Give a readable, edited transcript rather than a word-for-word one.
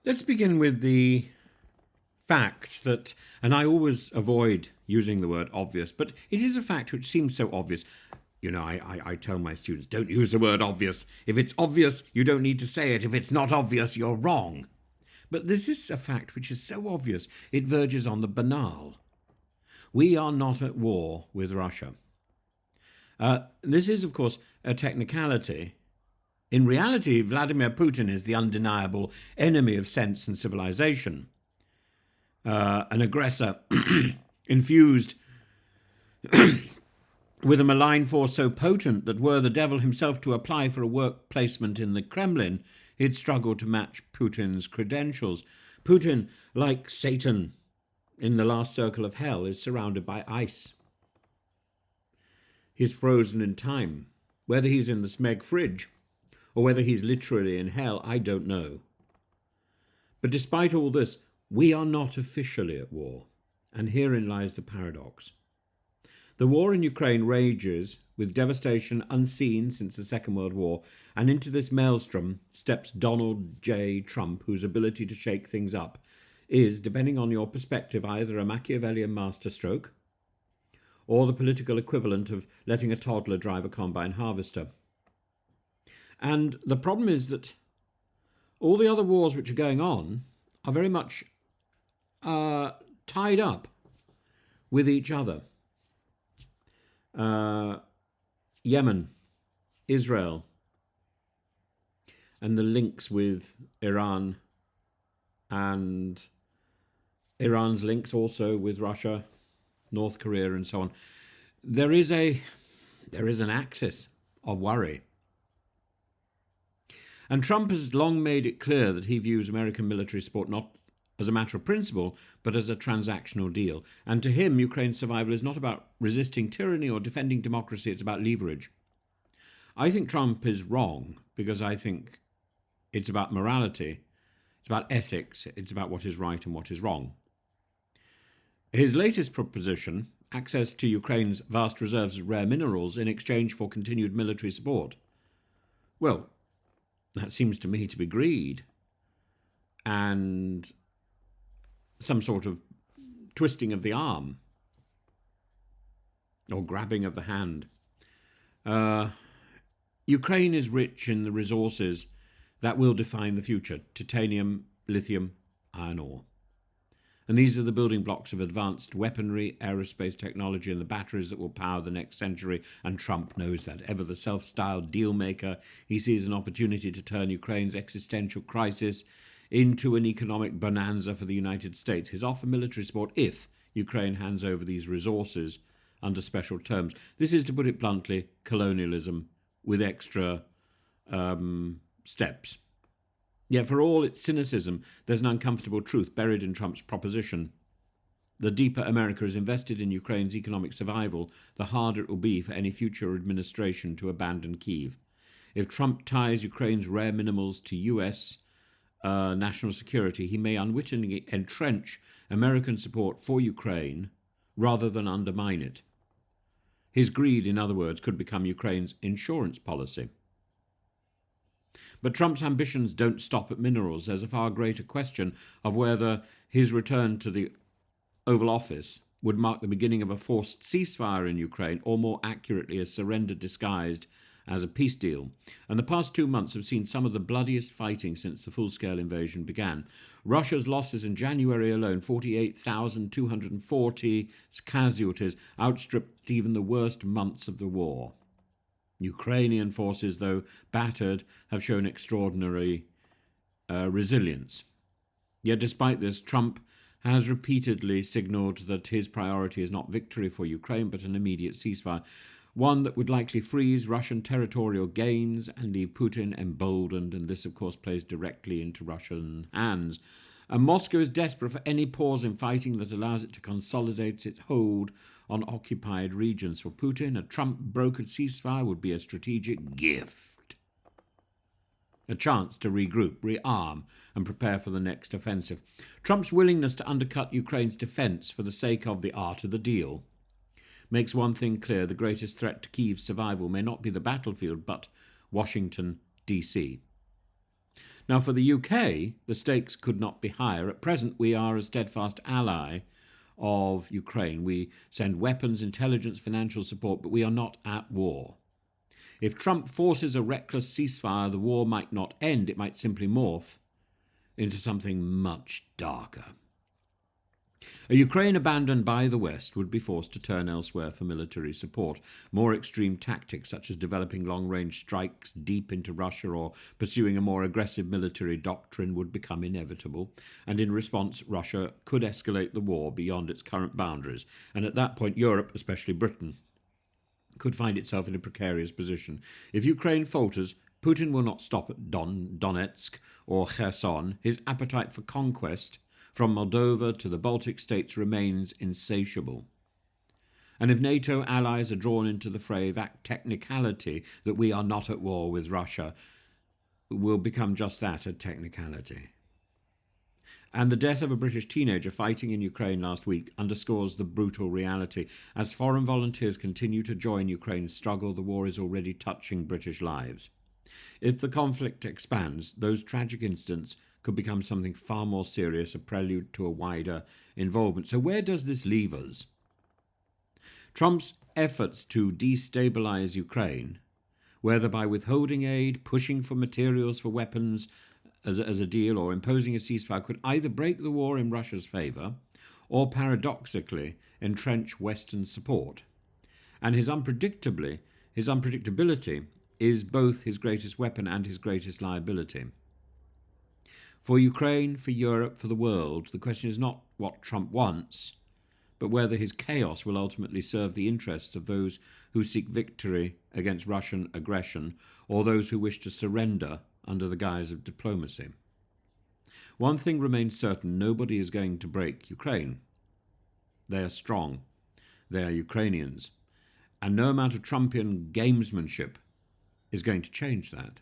Let's begin with the fact that, and I always avoid using the word obvious, but it is a fact which seems so obvious. I tell my students, don't use the word obvious. If it's obvious, you don't need to say it. If it's not obvious, you're wrong. But this is a fact which is so obvious, it verges on the banal. We are not at war with Russia. This is, of course, a technicality. In reality, Vladimir Putin is the undeniable enemy of sense and civilization, an aggressor infused with a malign force so potent that were the devil himself to apply for a work placement in the Kremlin, he'd struggle to match Putin's credentials. Putin, like Satan in the last circle of hell, is surrounded by ice. He's frozen in time. Whether he's in the Smeg fridge or whether he's literally in hell, I don't know. But despite all this, we are not officially at war, and herein lies the paradox. The war in Ukraine rages with devastation unseen since the Second World War, and into this maelstrom steps Donald J. Trump, whose ability to shake things up is, depending on your perspective, either a Machiavellian masterstroke or the political equivalent of letting a toddler drive a combine harvester. And the problem is that all the other wars which are going on are very much tied up with each other. Yemen, Israel, and the links with Iran, and Iran's links also with Russia, North Korea, and so on. There is an axis of worry. And Trump has long made it clear that he views American military support not as a matter of principle, but as a transactional deal. And to him, Ukraine's survival is not about resisting tyranny or defending democracy, it's about leverage. I think Trump is wrong, because I think it's about morality, it's about ethics, it's about what is right and what is wrong. His latest proposition, access to Ukraine's vast reserves of rare minerals in exchange for continued military support, well, that seems to me to be greed and some sort of twisting of the arm or grabbing of the hand. Ukraine is rich in the resources that will define the future: titanium, lithium, iron ore. And these are the building blocks of advanced weaponry, aerospace technology, and the batteries that will power the next century. And Trump knows that. Ever the self-styled deal maker, he sees an opportunity to turn Ukraine's existential crisis into an economic bonanza for the United States. His offer military support if Ukraine hands over these resources under special terms. This is, to put it bluntly, colonialism with extra steps. Yet for all its cynicism, there's an uncomfortable truth buried in Trump's proposition. The deeper America is invested in Ukraine's economic survival, the harder it will be for any future administration to abandon Kyiv. If Trump ties Ukraine's rare minerals to US national security, he may unwittingly entrench American support for Ukraine rather than undermine it. His greed, in other words, could become Ukraine's insurance policy. But Trump's ambitions don't stop at minerals. There's a far greater question of whether his return to the Oval Office would mark the beginning of a forced ceasefire in Ukraine, or more accurately, a surrender disguised as a peace deal. And the past 2 months have seen some of the bloodiest fighting since the full-scale invasion began. Russia's losses in January alone, 48,240 casualties, outstripped even the worst months of the war. Ukrainian forces, though battered, have shown extraordinary resilience. Yet despite this, Trump has repeatedly signalled that his priority is not victory for Ukraine, but an immediate ceasefire, one that would likely freeze Russian territorial gains and leave Putin emboldened, and this, of course, plays directly into Russian hands. And Moscow is desperate for any pause in fighting that allows it to consolidate its hold on occupied regions. For Putin, a Trump-brokered ceasefire would be a strategic gift, a chance to regroup, rearm, and prepare for the next offensive. Trump's willingness to undercut Ukraine's defence for the sake of the art of the deal makes one thing clear: the greatest threat to Kyiv's survival may not be the battlefield, but Washington, D.C. Now, for the UK, the stakes could not be higher. At present, we are a steadfast ally of Ukraine. We send weapons, intelligence, financial support, but we are not at war. If Trump forces a reckless ceasefire, the war might not end, it might simply morph into something much darker. A Ukraine abandoned by the West would be forced to turn elsewhere for military support. More extreme tactics, such as developing long-range strikes deep into Russia or pursuing a more aggressive military doctrine, would become inevitable, and in response, Russia could escalate the war beyond its current boundaries, and at that point, Europe, especially Britain, could find itself in a precarious position. If Ukraine falters, Putin will not stop at Donetsk or Kherson. His appetite for conquest from Moldova to the Baltic states remains insatiable. And if NATO allies are drawn into the fray, that technicality that we are not at war with Russia will become just that, a technicality. And the death of a British teenager fighting in Ukraine last week underscores the brutal reality. As foreign volunteers continue to join Ukraine's struggle, the war is already touching British lives. If the conflict expands, those tragic incidents could become something far more serious, a prelude to a wider involvement. So where does this leave us? Trump's efforts to destabilize Ukraine, whether by withholding aid, pushing for materials for weapons as a deal, or imposing a ceasefire, could either break the war in Russia's favour or paradoxically entrench Western support. And his unpredictability is both his greatest weapon and his greatest liability. For Ukraine, for Europe, for the world, the question is not what Trump wants, but whether his chaos will ultimately serve the interests of those who seek victory against Russian aggression or those who wish to surrender under the guise of diplomacy. One thing remains certain: nobody is going to break Ukraine. They are strong. They are Ukrainians. And no amount of Trumpian gamesmanship is going to change that.